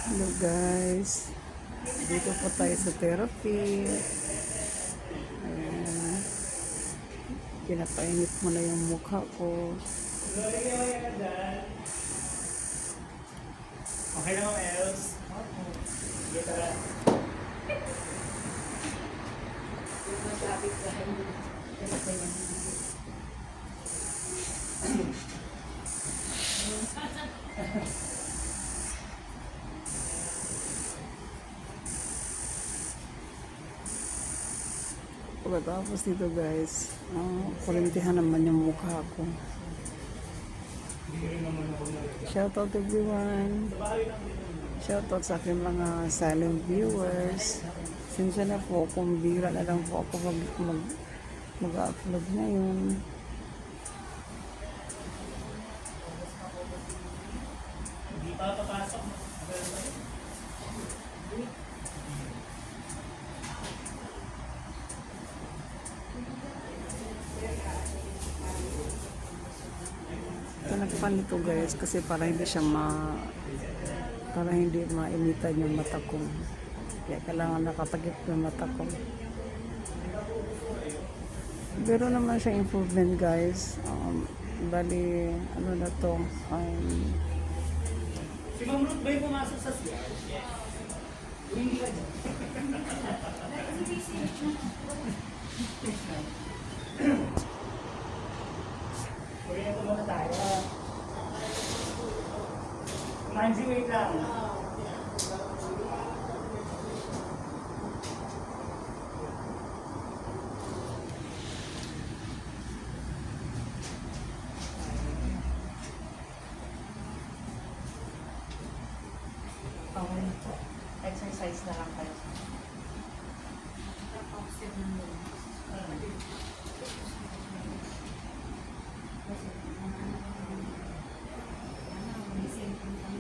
Hello guys, dito po tayo sa therapy. Ayan, pinapainit mo na yung mukha ko. Okay na mga Els. Sige, tara. Pagkatapos dito guys, kurintihan naman yung mukha ko. Shoutout everyone. Shoutout sa aking mga silent viewers. Sinsya na po kung bira na lang po ako mag-upload ngayon. Hindi pa papasok. Tinagpan nito guys kasi para hindi siya para hindi mainitan yung mata ko. Kaya kailangan nakatagip yung mata ko. Pero naman siya improvement guys. Bali, ano na to? Si Ma'am Ruth ba yung pumasok sa siya? Hindi ka dyan. Kuya, muna tayo. Manji, wait lang. Okay na po. Exercise na lang kayo.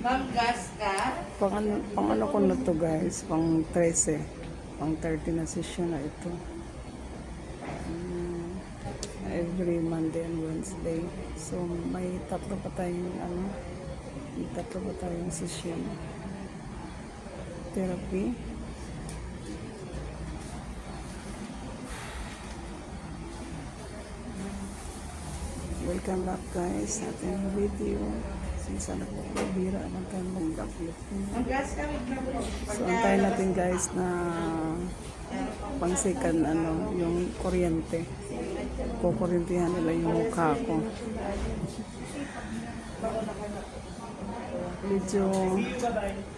Mag-gas ka? Pang ano ko na to guys, pang 13. Pang 30 na session na ito. Every Monday and Wednesday. So may tatlo pa tayong session. Therapy. Welcome back guys sa ating video. Sana po bira lang tayo mag-upload. Mag-gas ka, wait na po. So antayin natin guys na pangsikan yung kuryente. Kukurintihan nila yung mukha ko. Medyo Bye-bye.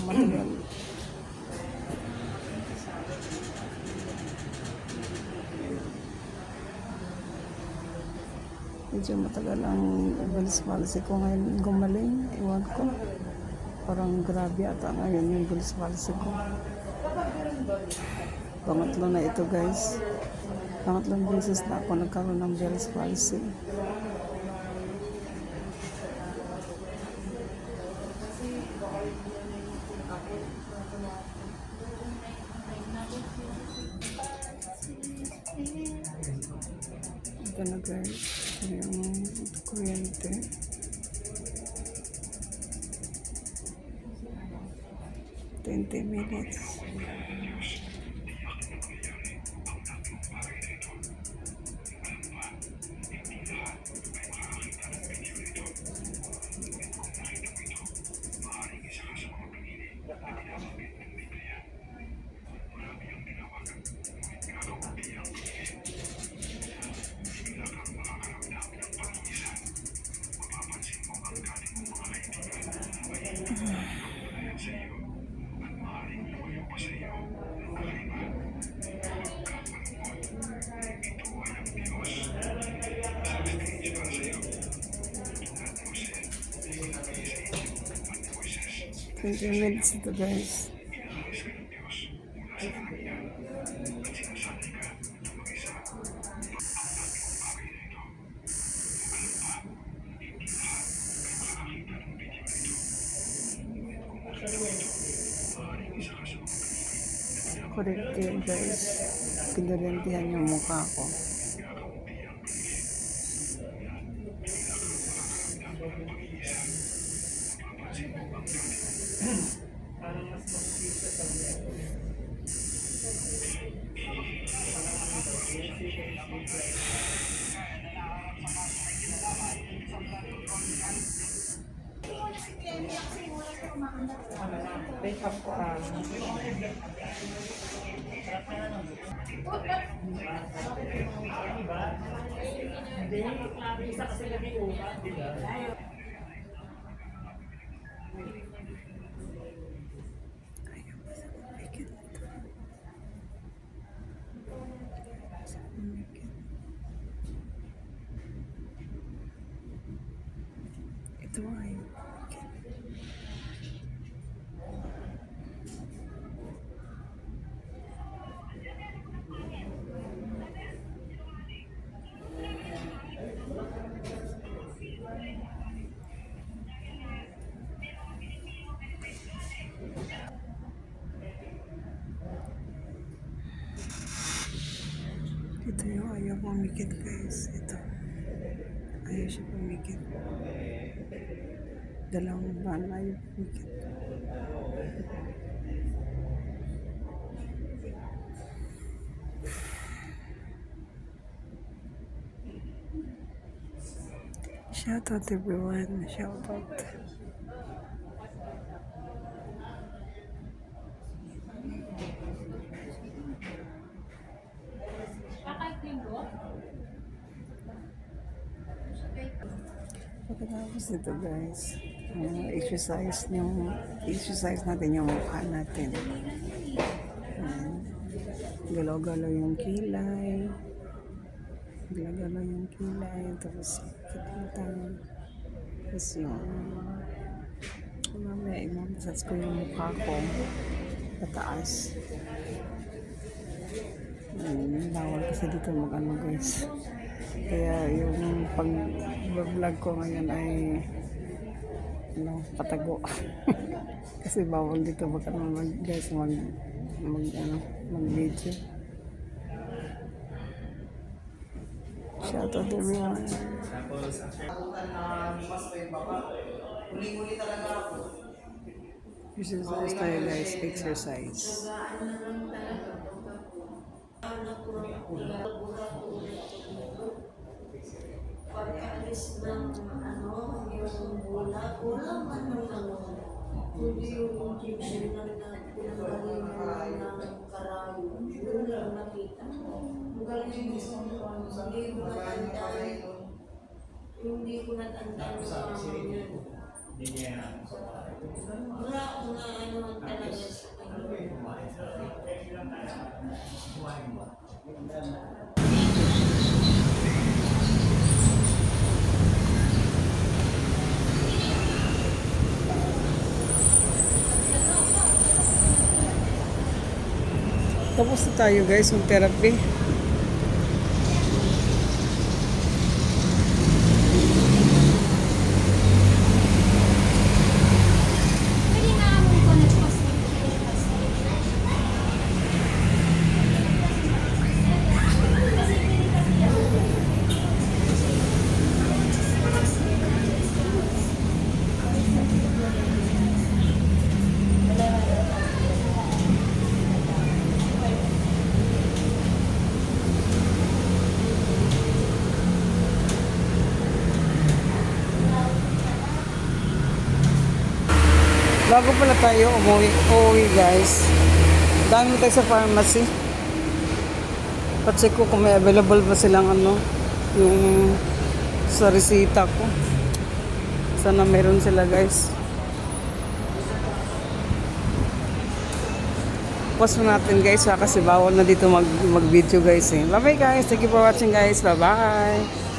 matagal. Medyo matagal ang Bell's palsy ko ngayon gumaling. Iwan ko. Parang grabe ata ngayon yung Bell's palsy ko. Pangatlo na ito guys. Pangatlong beses na ako nagkaroon ng Bell's palsy. Ito na guys, yung kuryente. $20. $20 ito guys. Correct yun guys. Pinalentihan yung mukha ko. Parang mas makikita sa mga. Wake up ko Hindi, isa kasi lagi upat, di ba? Ito ay ito yung ayaw pumikit guys. Ito. Ayaw siya pumikit. Dalawang van ayaw pumikit. Shout out everyone. Shout out. Pagkatapos nito guys, exercise natin yung mukha natin. Ayan. Galaw-galaw yung kilay. Galaw-galaw yung kilay. Tapos kikitan. Tapos yung mamaya i-massage ko yung mukha ko pataas. Bawal kasi dito mag-ano guys. Kaya yung pag-vlog ko ngayon ay patago. Kasi bawal dito guys mag-video. Shout out everyone. Exercise tayo guys, exercise. Pagkaalis ng yung wala man ng hindi yung gypsy na pinagaling ng karayo. Yun lang nakita. Ang galing hindi ko natandaan sa amin yun. Wala akong ano talaga sa kanya. Tapos na tayo guys, yung therapy. Bago pala tayo uuwi guys, dami tayo sa pharmacy. Pacheck ko kung may available ba silang yung sa resita ko. Sana meron sila guys. Pause natin guys kasi bawal na dito mag-video guys eh. Bye bye guys, thank you for watching guys, bye bye.